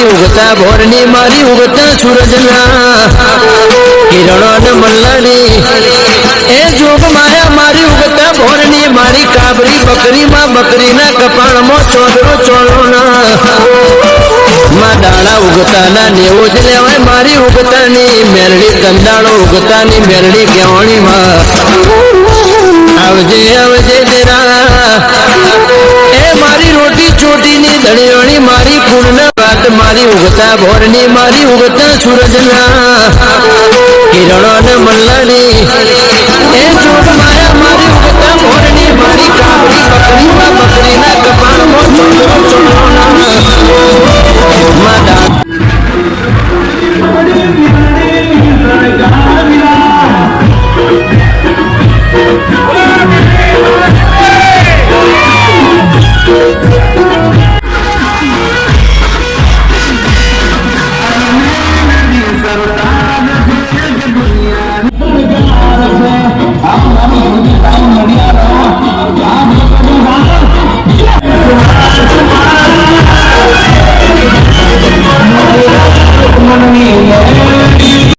મારી ઉગતા ભોરની મારી ઉગતા સૂરજના કિરણો ને મલ્લાની એ જોગ માયા મારી ઉગતા ભોરની મારી કાબરી બકરીમાં બકરીના કપાળમાં ચોદરો ચોળોના માં ડાળા ઉગતાના નેવો જ લેવાય મારી ઉગતાની મેરડી કંદાળો ઉગતાની મેરડી કેવણીમાં આવજે આવજે દેરા એ મારી રોટી ચોટીની ધણીઓની મારી પૂર્ણ વાત મારી ઉગતા ભોરની મારી ઉગતા સૂરજના કિરણો ને મલ્લાની એ જોગ માયા મારી ઉગતા ભોરની મારી કાબરી બકરીમાં બકરીના કપાળમાં ચોદરો ચોળોના